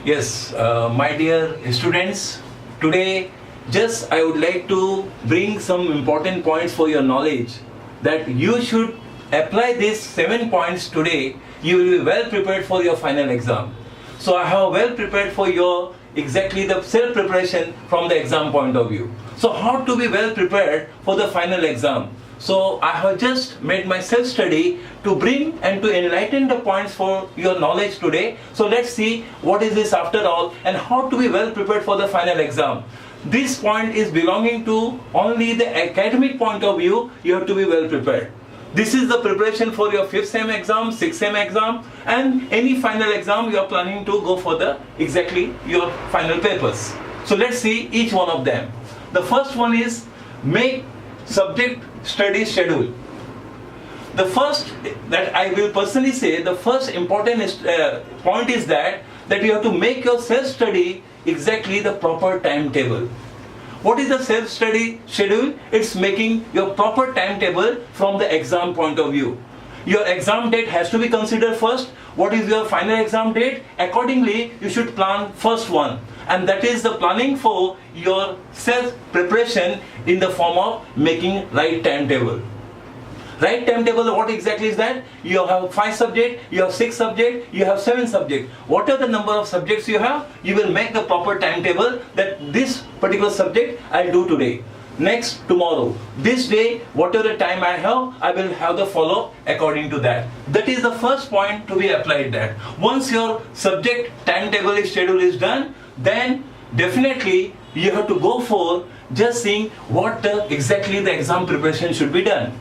Yes, my dear students, today just I would like to bring some important points for your knowledge that you should apply these 7 points today. You will be well prepared for your final exam. So I have well prepared for your exactly the self preparation from the exam point of view. So how to be well prepared for the final exam? So I have just made my self study to bring and to enlighten the points for your knowledge today. So let's see what is this after all and how to be well prepared for the final exam. This point is belonging to only the academic point of view. You have to be well prepared. This is the preparation for your 5th sem exam, 6th sem exam, and any final exam you are planning to go for the exactly your final papers. So let's see each one of them. The first one is make subject study schedule. The first that I will personally say, the first important point is that you have to make your self-study exactly the proper timetable. What is the self-study schedule? It's making your proper timetable from the exam point of view. Your exam date has to be considered first. What is your final exam date? Accordingly, you should plan first one. And that is the planning for your self-preparation in the form of making right timetable. Right timetable, what exactly is that? You have 5 subjects, you have 6 subjects, you have 7 subjects. Whatever the number of subjects you have, you will make the proper timetable that this particular subject I'll do today. Next, tomorrow. This day, whatever time I will have the follow according to that. That is the first point to be applied there. Once your subject timetable schedule is done, then definitely you have to go for just seeing what exactly the exam preparation should be done.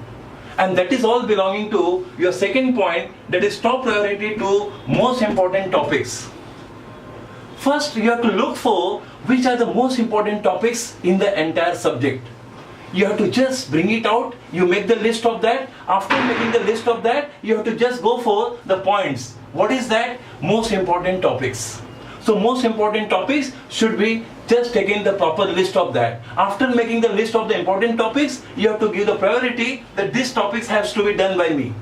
And that is all belonging to your second point, that is top priority to most important topics. First, you have to look for which are the most important topics in the entire subject. You have to just bring it out, you make the list of that. After making the list of that, you have to just go for the points. What is that? Most important topics. So most important topics should be just taking the proper list of that. After making the list of the important topics, you have to give the priority that these topics has to be done by me.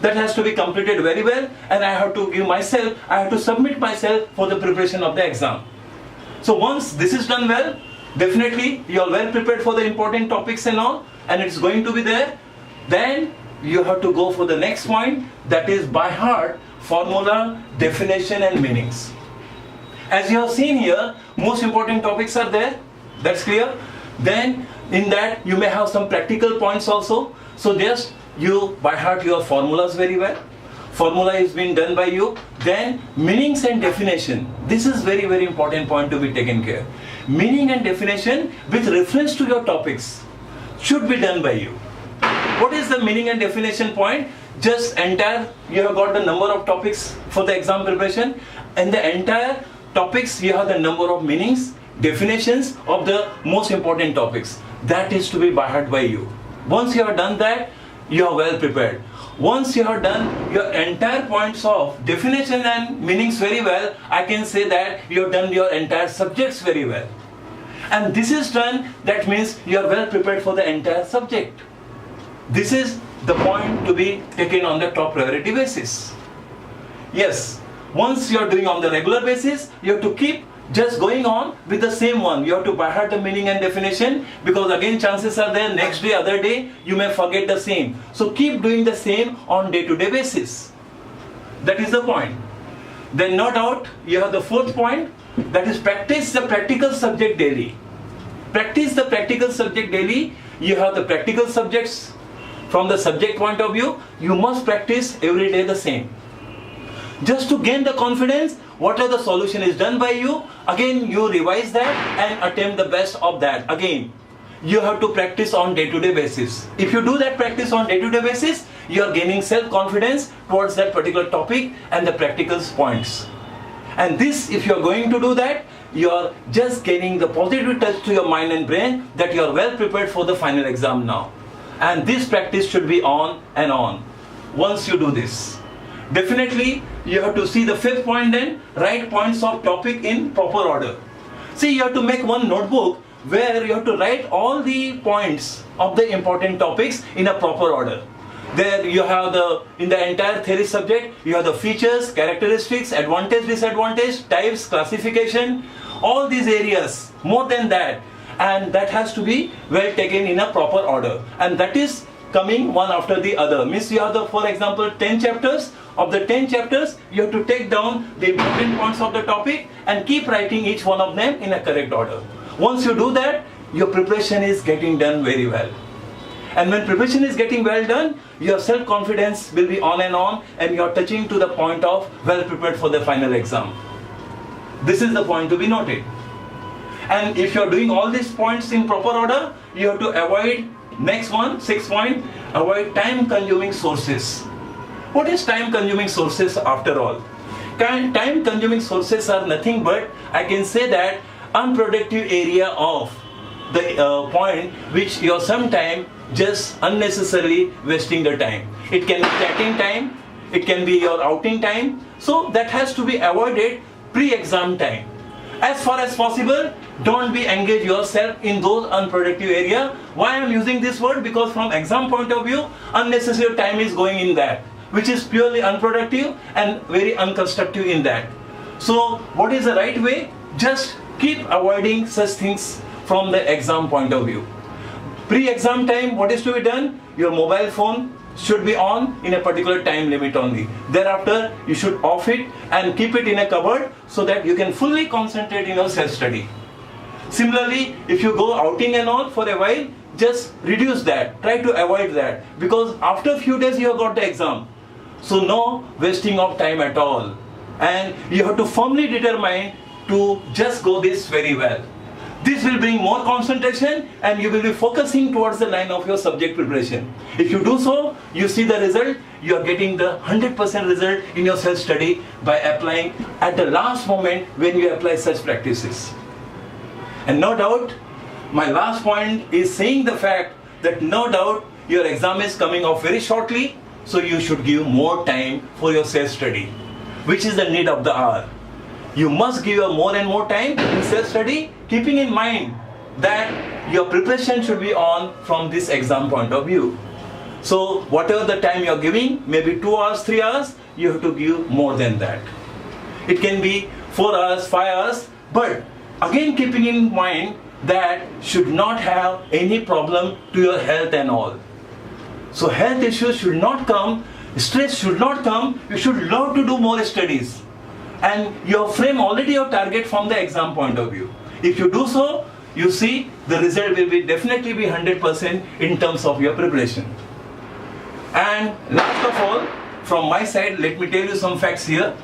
That has to be completed very well, and I have to give myself, I have to submit myself for the preparation of the exam. So once this is done well, definitely you are well prepared for the important topics and all, and it's going to be there. Then you have to go for the next point, that is by heart formula, definition and meanings. As you have seen here, most important topics are there. That's clear. Then in that you may have some practical points also. So just you by heart your formulas very well. Formula is being done by you. Then meanings and definition. This is very important point to be taken care. Meaning and definition with reference to your topics should be done by you. What is the meaning and definition point? Just entire, you have got the number of topics for the exam preparation, and the entire topics you have the number of meanings, definitions of the most important topics. That is to be by heart by you. Once you have done that, you are well prepared. Once you have done your entire points of definition and meanings very well, I can say that you have done your entire subjects very well. And this is done, that means you are well prepared for the entire subject. This is the point to be taken on the top priority basis. Yes, once you are doing on the regular basis, you have to keep just going on with the same one. You have to by heart the meaning and definition, because again chances are there next day, other day, you may forget the same. So keep doing the same on day-to-day basis. That is the point. Then no doubt you have the fourth point, that is practice the practical subject daily. Practice the practical subject daily. You have the practical subjects from the subject point of view. You must practice every day the same. Just to gain the confidence, whatever the solution is done by you, again you revise that and attempt the best of that. Again, you have to practice on day-to-day basis. If you do that practice on day-to-day basis, you are gaining self-confidence towards that particular topic and the practical points. And this, if you are going to do that, you are just gaining the positive touch to your mind and brain that you are well prepared for the final exam now. And this practice should be on and on. Once you do this, definitely you have to see the fifth point, then write points of topic in proper order. See, you have to make one notebook where you have to write all the points of the important topics in a proper order. There you have in the entire theory subject, you have the features, characteristics, advantage, disadvantage, types, classification, all these areas, more than that. And that has to be well taken in a proper order. And that is coming one after the other. Means you have for example, 10 chapters. Of the 10 chapters, you have to take down the important points of the topic and keep writing each one of them in a correct order. Once you do that, your preparation is getting done very well. And when preparation is getting well done, your self-confidence will be on, and you are touching to the point of well prepared for the final exam. This is the point to be noted. And if you are doing all these points in proper order, you have to avoid, next one, 6th point, avoid time-consuming sources. What is time-consuming sources after all? Time-consuming sources are nothing but, I can say that, unproductive area of the point which you're sometime just unnecessarily wasting the time. It can be chatting time, it can be your outing time, so that has to be avoided pre-exam time. As far as possible, don't be engage yourself in those unproductive area. Why I'm using this word? Because from exam point of view, unnecessary time is going in that, which is purely unproductive and very unconstructive in that. So what is the right way? Just keep avoiding such things from the exam point of view. Pre-exam time, what is to be done? Your mobile phone should be on in a particular time limit only. Thereafter, you should off it and keep it in a cupboard so that you can fully concentrate in your self-study. Similarly, if you go outing and all for a while, just reduce that. Try to avoid that, because after a few days you have got the exam. So no wasting of time at all. And you have to firmly determine to just go this very well. This will bring more concentration and you will be focusing towards the line of your subject preparation. If you do so, you see the result, you are getting the 100% result in your self-study by applying at the last moment when you apply such practices. And no doubt, my last point is saying the fact that no doubt your exam is coming off very shortly, so you should give more time for your self-study, which is the need of the hour. You must give more and more time in self-study, keeping in mind that your preparation should be on from this exam point of view. So whatever the time you are giving, maybe 2 hours, 3 hours, you have to give more than that. It can be 4 hours, 5 hours, but again keeping in mind that should not have any problem to your health and all. So health issues should not come, stress should not come, you should love to do more studies. And you frame already your target from the exam point of view. If you do so, you see the result will definitely be 100% in terms of your preparation. And last of all, from my side, let me tell you some facts here.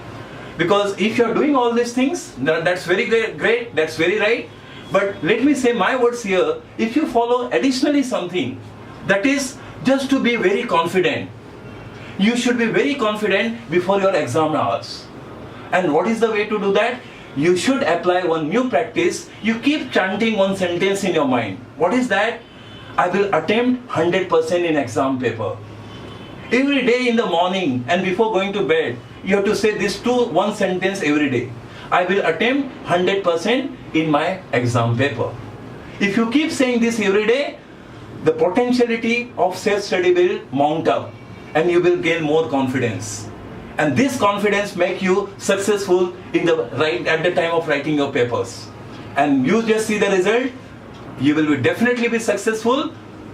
Because if you are doing all these things, that's very great, that's very right. But let me say my words here, if you follow additionally something, that is just to be very confident. You should be very confident before your exam hours. And what is the way to do that? You should apply one new practice. You keep chanting one sentence in your mind. What is that? I will attempt 100% in exam paper. Every day in the morning and before going to bed, you have to say this one sentence every day. I will attempt 100% in my exam paper. If you keep saying this every day, the potentiality of self-study will mount up and you will gain more confidence. And this confidence make you successful at the time of writing your papers. And you just see the result, you will definitely be successful.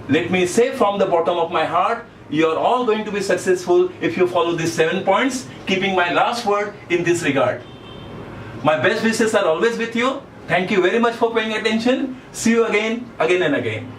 Let me say from the bottom of my heart, you are all going to be successful if you follow these 7 points, keeping my last word in this regard. My best wishes are always with you. Thank you very much for paying attention. See you again and again.